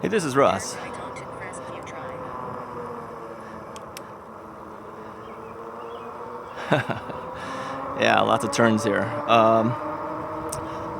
Hey, this is Russ. Yeah, lots of turns here.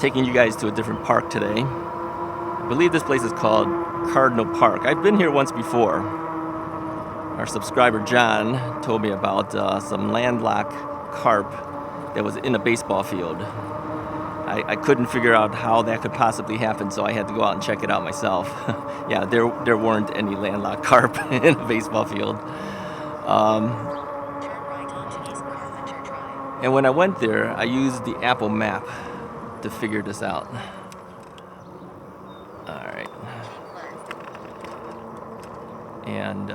Taking you guys to a different park today. I believe this place is called Cardinal Park. I've been here once before. Our subscriber John told me about some landlocked carp that was in a baseball field. I couldn't figure out how that could possibly happen, so I had to go out and check it out myself. Yeah, there weren't any landlocked carp in a baseball field. And when I went there, I used the Apple Map to figure this out. All right. And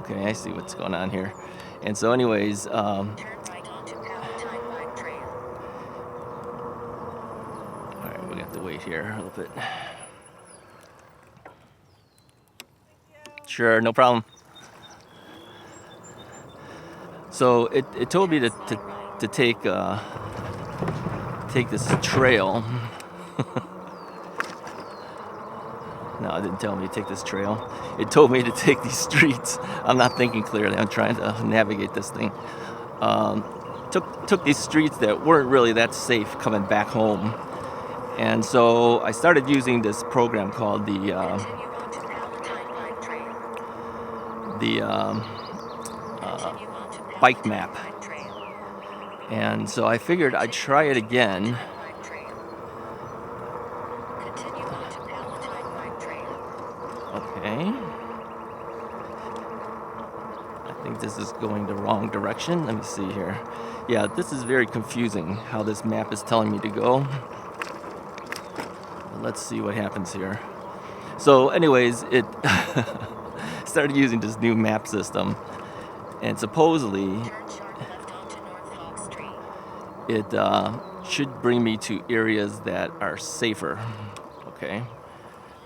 okay, I see what's going on here. And so anyways, all right, we have to wait here a little bit. Sure, no problem. So it told me to take this trail. No, it didn't tell me to take this trail. It told me to take these streets. I'm not thinking clearly. I'm trying to navigate this thing. Took these streets that weren't really that safe coming back home. And so I started using this program called the Bikemap. And so I figured I'd try it again. Okay. I think this is going the wrong direction. Let me see here. Yeah, this is very confusing how this map is telling me to go. Let's see what happens here. So anyways, it started using this new map system, and supposedly it should bring me to areas that are safer. Okay.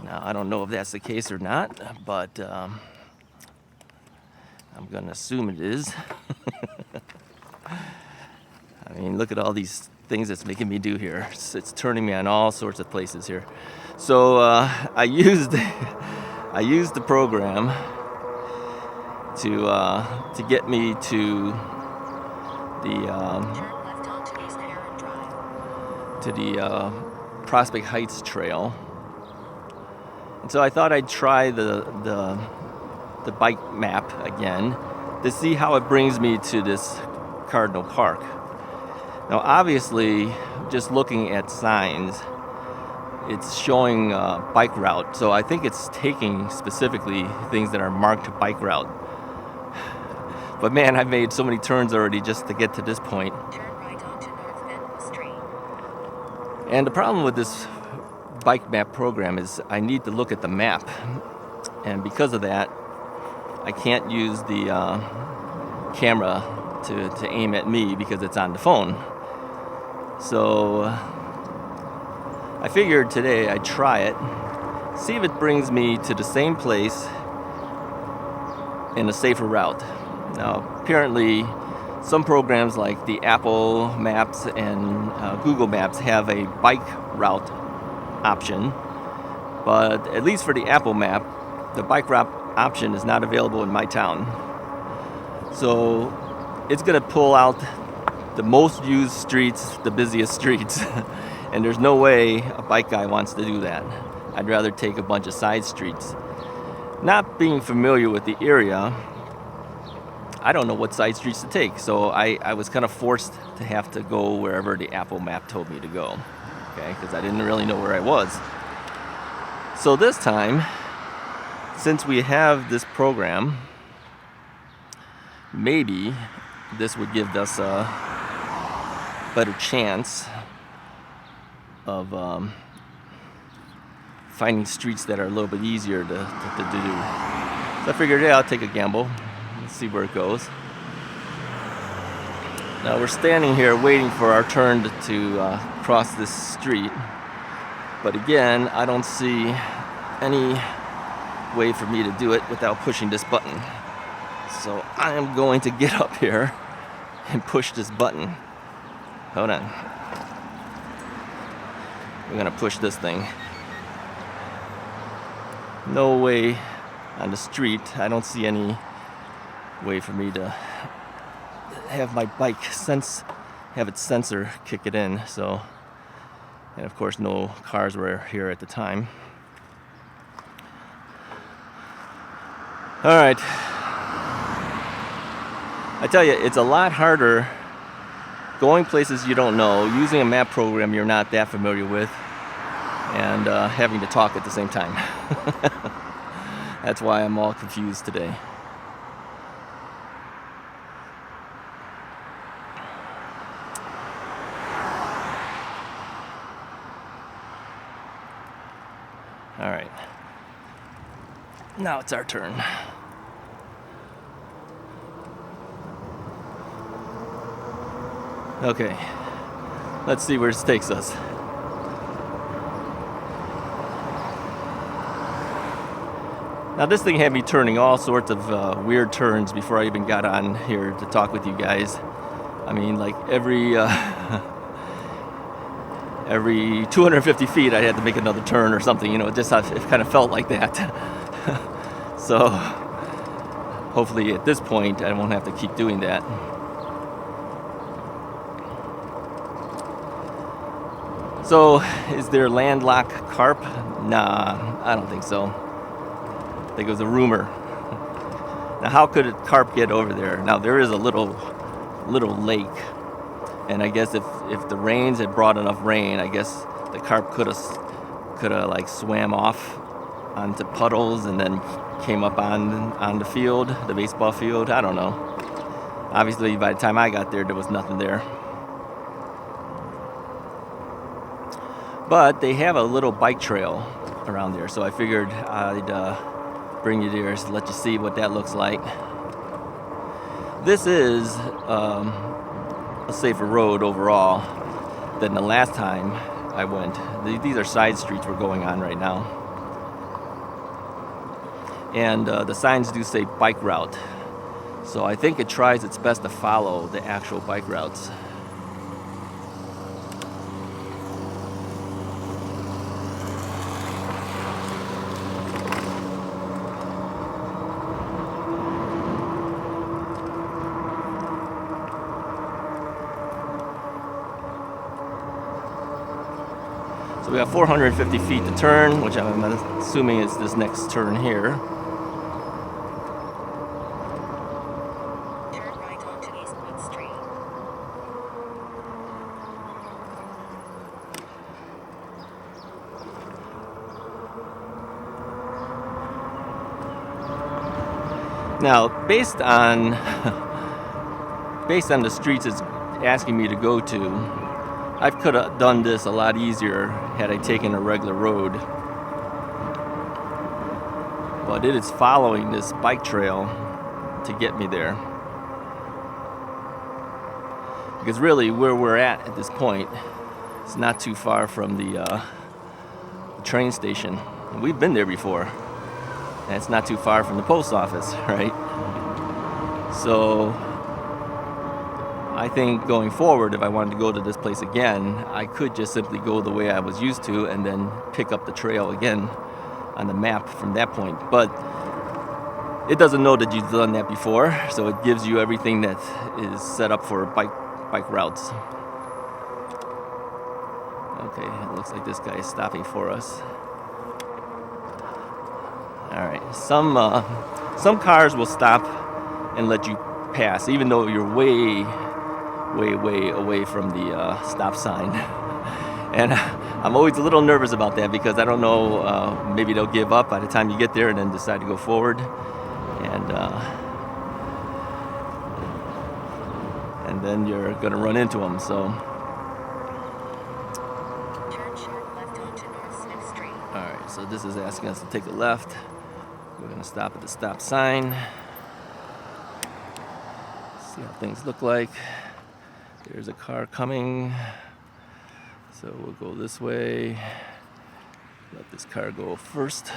Now, I don't know if that's the case or not, but I'm going to assume it is. I mean, look at all these things it's making me do here. It's turning me on all sorts of places here. So I used the program to get me to the Prospect Heights Trail. And so I thought I'd try the bike map again to see how it brings me to this Cardinal Park. Now, obviously, just looking at signs, it's showing bike route. So I think it's taking specifically things that are marked bike route. But man, I've made so many turns already just to get to this point. And the problem with this bike map program is I need to look at the map, and because of that I can't use the camera to aim at me because it's on the phone. So I figured today I'd try it, see if it brings me to the same place in a safer route. Now apparently some programs like the Apple Maps and Google Maps have a bike route option, but at least for the Apple Map, the bike route option is not available in my town. So it's going to pull out the most used streets, the busiest streets, and there's no way a bike guy wants to do that. I'd rather take a bunch of side streets. Not being familiar with the area, I don't know what side streets to take, so I was kind of forced to have to go wherever the Apple Map told me to go. Okay, because I didn't really know where I was. So this time, since we have this program, maybe this would give us a better chance of finding streets that are a little bit easier to do. So I figured, yeah, I'll take a gamble. Let's see where it goes. Now we're standing here waiting for our turn to cross this street. But again, I don't see any way for me to do it without pushing this button. So I am going to get up here and push this button. Hold on. We're gonna push this thing. No way on the street. I don't see any way for me to have my bike have its sensor kick it in. So, and of course, no cars were here at the time. All right. I tell you, it's a lot harder going places you don't know, using a map program you're not that familiar with, and having to talk at the same time. That's why I'm all confused today. All right. Now it's our turn. Okay, let's see where this takes us. Now this thing had me turning all sorts of weird turns before I even got on here to talk with you guys. I mean, like every 250 feet I had to make another turn or something, you know, it kind of felt like that. So hopefully at this point I won't have to keep doing that. So, is there landlocked carp? Nah, I don't think so. I think it was a rumor. Now, how could a carp get over there? Now, there is a little lake, and I guess if the rains had brought enough rain, I guess the carp could have like swam off onto puddles and then came up on the field, the baseball field. I don't know. Obviously, by the time I got there was nothing there. But they have a little bike trail around there, so I figured I'd bring you there to let you see what that looks like. This is a safer road overall than the last time I went. These are side streets we're going on right now. And the signs do say bike route. So I think it tries its best to follow the actual bike routes. So we got 450 feet to turn, which I'm assuming is this next turn here. Turn right onto Eastwood Street. Now, based on the streets it's asking me to go to, I could have done this a lot easier had I taken a regular road. But it is following this bike trail to get me there. Because really, where we're at this point, it's not too far from the train station. And we've been there before. And it's not too far from the post office, right? So I think going forward, if I wanted to go to this place again, I could just simply go the way I was used to and then pick up the trail again on the map from that point. But it doesn't know that you've done that before, so it gives you everything that is set up for bike routes. Okay, it looks like this guy is stopping for us. All right, some cars will stop and let you pass, even though you're way away from the stop sign. And I'm always a little nervous about that because I don't know, maybe they'll give up by the time you get there and then decide to go forward. And then you're going to run into them, so. Turn sharp left onto North Smith Street. All right, so this is asking us to take a left. We're going to stop at the stop sign. See how things look like. There's a car coming. So we'll go this way. Let this car go first.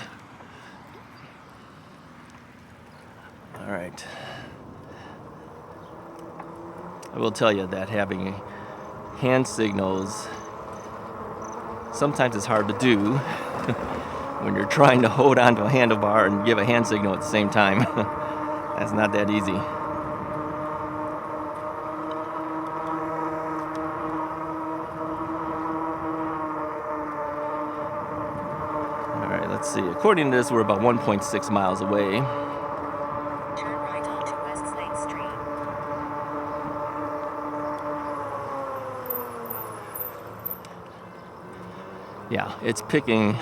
All right. I will tell you that having hand signals, sometimes it's hard to do when you're trying to hold onto a handlebar and give a hand signal at the same time. That's not that easy. Alright, let's see. According to this, we're about 1.6 miles away. Turn right onto West Slate Street. Yeah, it's picking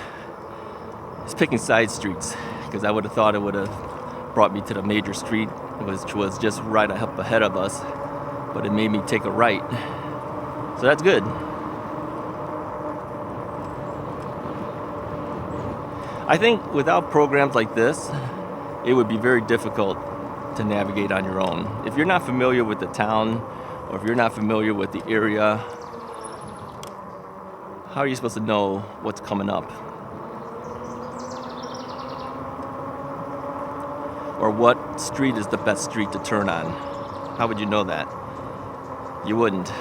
side streets, because I would have thought it would have brought me to the major street, which was just right up ahead of us, but it made me take a right. So that's good. I think without programs like this, it would be very difficult to navigate on your own. If you're not familiar with the town, or if you're not familiar with the area, how are you supposed to know what's coming up? Or what street is the best street to turn on? How would you know that? You wouldn't.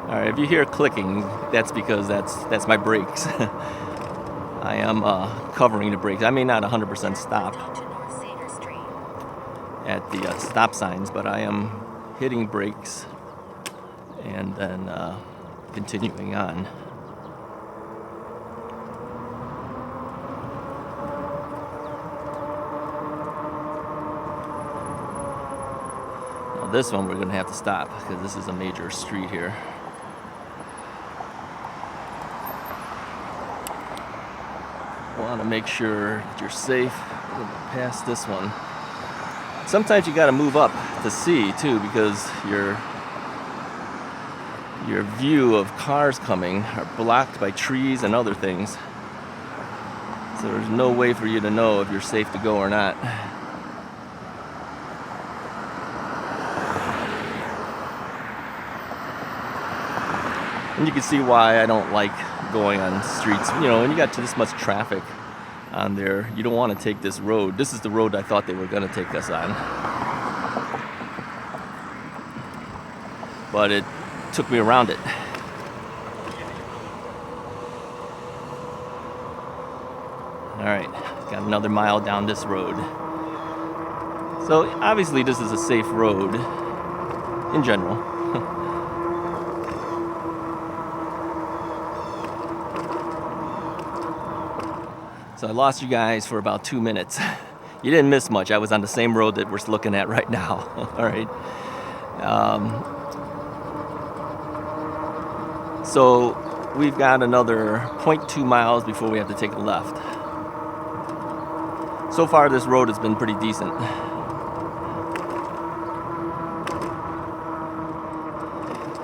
All right, if you hear clicking, that's because that's my brakes. I am covering the brakes. I may not 100% stop Onto North Cedar Street. at the stop signs, but I am hitting brakes and then continuing on. Now this one we're going to have to stop because this is a major street here. Want to make sure that you're safe. We're going to pass this one. Sometimes you got to move up to see too, because your view of cars coming are blocked by trees and other things. So there's no way for you to know if you're safe to go or not. And you can see why I don't like going on streets. You know, when you got this much traffic on there, you don't want to take this road. This is the road I thought they were going to take us on. But it took me around it. All right, got another mile down this road. So obviously this is a safe road in general. So I lost you guys for about 2 minutes. You didn't miss much. I was on the same road that we're looking at right now. All right. So we've got another 0.2 miles before we have to take a left. So far, this road has been pretty decent.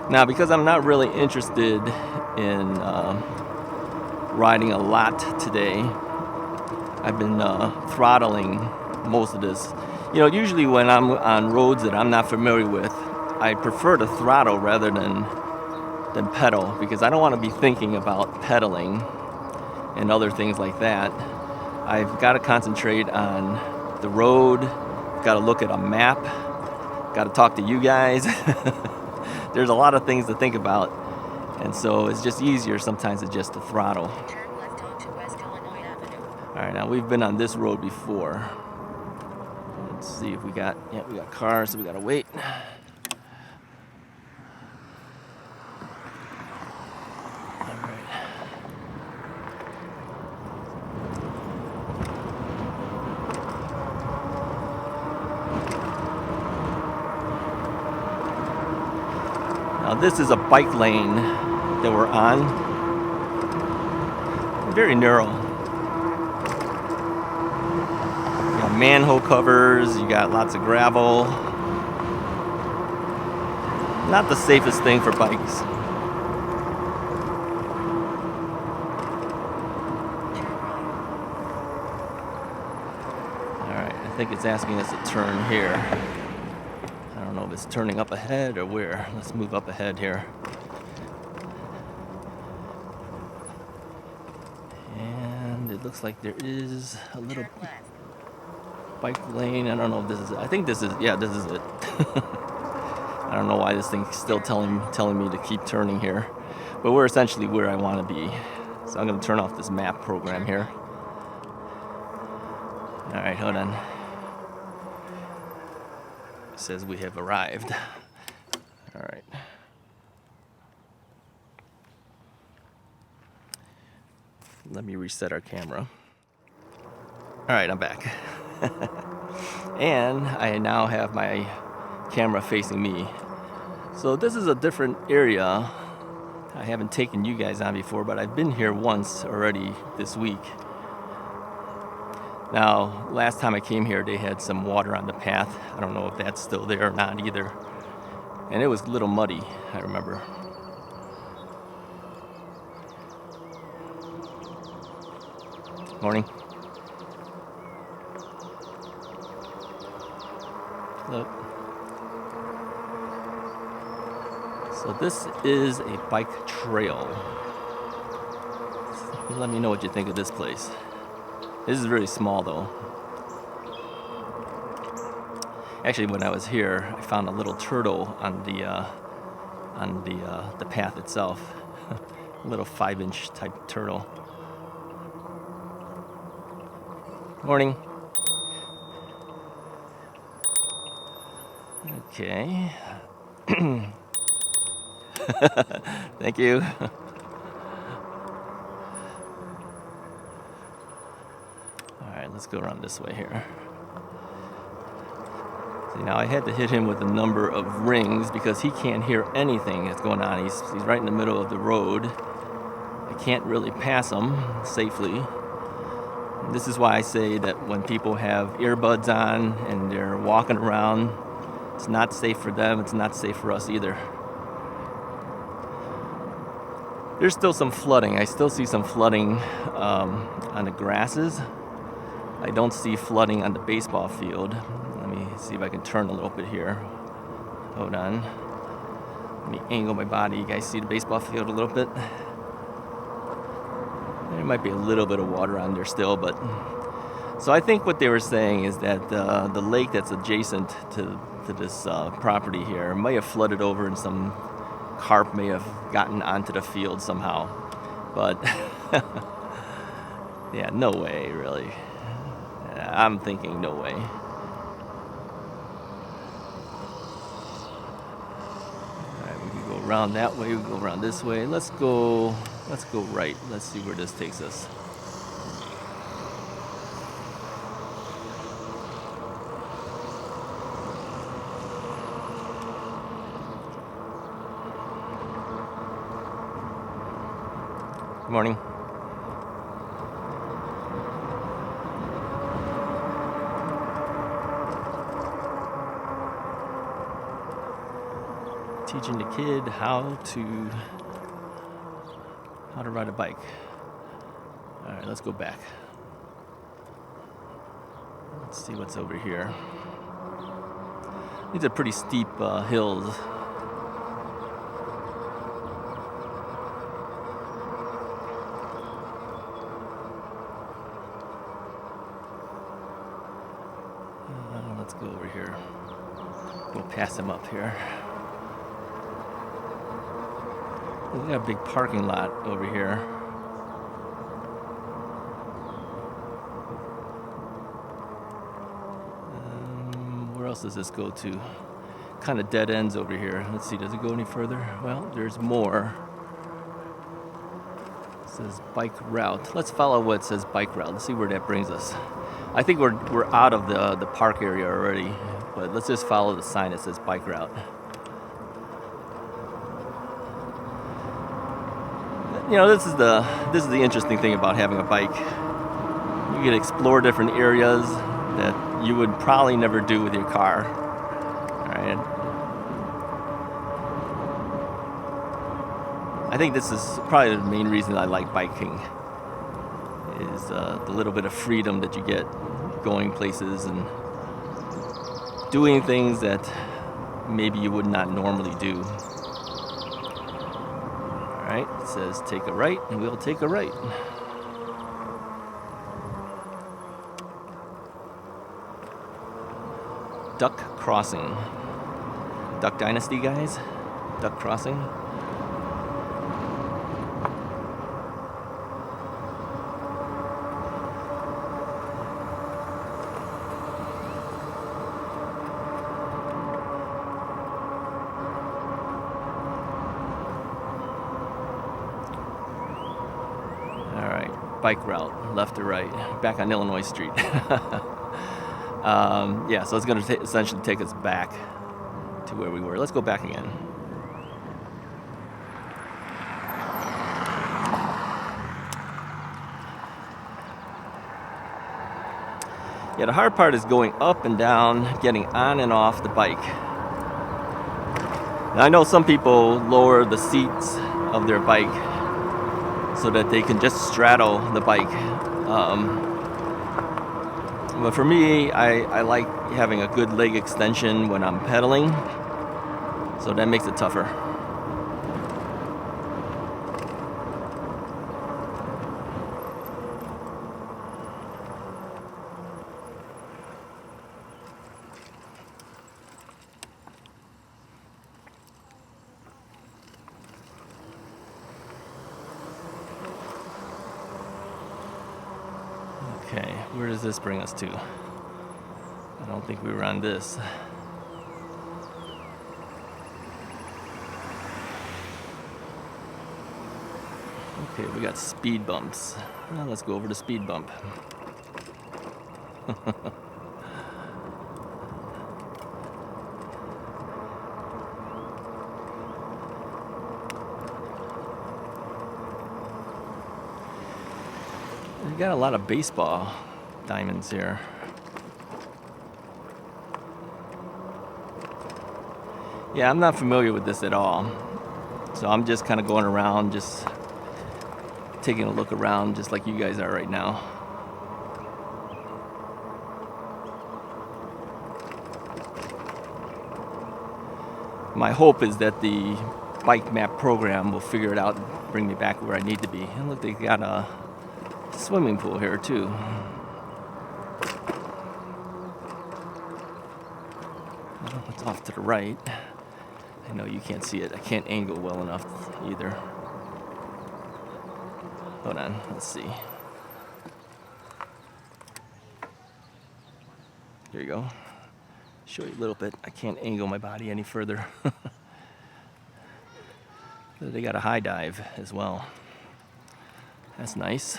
Now, because I'm not really interested in riding a lot today, I've been throttling most of this. You know, usually when I'm on roads that I'm not familiar with, I prefer to throttle rather than pedal, because I don't want to be thinking about pedaling and other things like that. I've got to concentrate on the road, got to look at a map, got to talk to you guys. There's a lot of things to think about, and so it's just easier sometimes to just to throttle. Turn left onto West Illinois Avenue. All right, now we've been on this road before. Let's see if we got cars, so we gotta wait. All right. Now this is a bike lane that we're on. Very narrow. You got manhole covers, you got lots of gravel. Not the safest thing for bikes. Alright, I think it's asking us to turn here. I don't know if it's turning up ahead or where. Let's move up ahead here. And it looks like there is a little... Turn left. bike lane. I don't know if this is it. I think this is, yeah, this is it. I don't know why this thing's still telling me to keep turning here. But we're essentially where I want to be. So I'm going to turn off this map program here. All right, hold on. It says we have arrived. All right. Let me reset our camera. All right, I'm back. And I now have my camera facing me. So this is a different area. I haven't taken you guys on before, but I've been here once already this week. Now, last time I came here, they had some water on the path. I don't know if that's still there or not either. And it was a little muddy, I remember. Morning. Hello. So this is a bike trail. Let me know what you think of this place. This is really small though. Actually, when I was here, I found a little turtle on the path itself. A little 5-inch type turtle. Morning. Okay. Thank you. All right, let's go around this way here. See, now I had to hit him with a number of rings because he can't hear anything that's going on. He's right in the middle of the road. I can't really pass him safely. This is why I say that when people have earbuds on and they're walking around, it's not safe for them, it's not safe for us either. There's still some flooding. I still see some flooding on the grasses. I don't see flooding on the baseball field. Let me see if I can turn a little bit here. Hold on. Let me angle my body. You guys see the baseball field a little bit? There might be a little bit of water on there still, but... So I think what they were saying is that the lake that's adjacent to this property here may have flooded over and some carp may have gotten onto the field somehow. But, yeah, no way, really. I'm thinking no way. Alright, we can go around that way, we can go around this way. Let's go right. Let's see where this takes us. Good morning. Teaching the kid how to ride a bike. All right, let's go back. Let's see what's over here. These are pretty steep hills. Let's go over here. Go past him up here. We got a big parking lot over here. Where else does this go to? Kind of dead ends over here. Let's see, does it go any further? Well, there's more. It says bike route. Let's follow what says bike route. Let's see where that brings us. I think we're out of the park area already, but let's just follow the sign that says bike route. You know, this is the interesting thing about having a bike. You can explore different areas that you would probably never do with your car. All right. I think this is probably the main reason I like biking. Is the little bit of freedom that you get going places and doing things that maybe you would not normally do. Alright, it says take a right, and we'll take a right. Duck Crossing. Duck Dynasty, guys. Duck Crossing. All right, bike route, left or right, back on Illinois Street. Yeah, so it's going to essentially take us back to where we were. Let's go back again. Yeah, the hard part is going up and down, getting on and off the bike. Now, I know some people lower the seats of their bike so that they can just straddle the bike. But for me, I like having a good leg extension when I'm pedaling, so that makes it tougher. Okay, where does this bring us to? I don't think we were on this. Okay, we got speed bumps. Well, let's go over the speed bump. We got a lot of baseball diamonds here. Yeah, I'm not familiar with this at all. So I'm just kind of going around, just taking a look around, just like you guys are right now. My hope is that the Bikemap program will figure it out and bring me back where I need to be. And look, they got a swimming pool here too. It's off to the right. I know you can't see it. I can't angle well enough either. Hold on, let's see. There you go. Show you a little bit. I can't angle my body any further. They got a high dive as well. That's nice.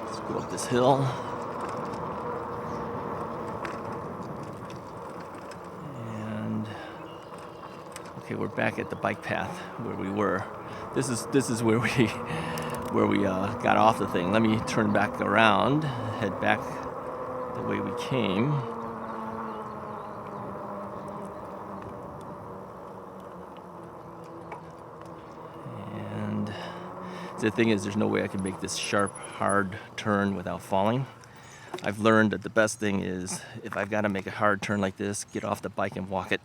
Let's go up this hill. And okay, we're back at the bike path where we were. This is where we got off the thing. Let me turn back around, head back the way we came. And the thing is, there's no way I can make this sharp, hard turn without falling. I've learned that the best thing is, if I've got to make a hard turn like this, get off the bike and walk it.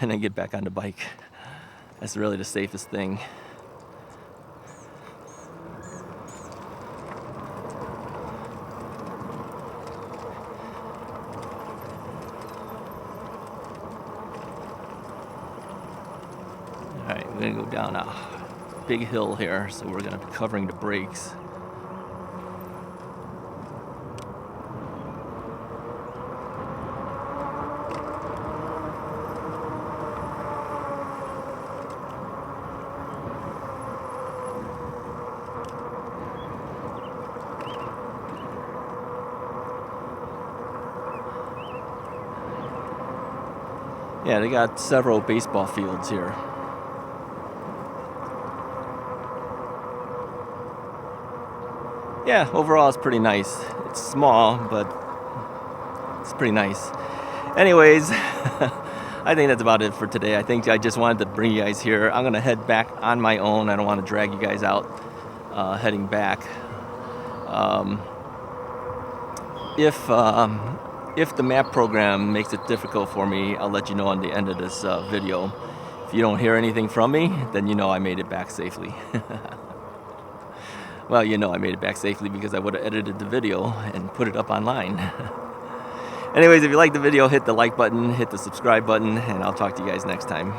And then get back on the bike. That's really the safest thing. Alright, we're going to go down a big hill here, so we're going to be covering the brakes. Yeah, they got several baseball fields here. Yeah, overall it's pretty nice. It's small, but it's pretty nice. Anyways, I think that's about it for today. I think I just wanted to bring you guys here. I'm going to head back on my own. I don't want to drag you guys out heading back. If the map program makes it difficult for me, I'll let you know on the end of this video. If you don't hear anything from me, then you know I made it back safely. Well, you know I made it back safely because I would have edited the video and put it up online. Anyways, if you like the video, hit the like button, hit the subscribe button, and I'll talk to you guys next time.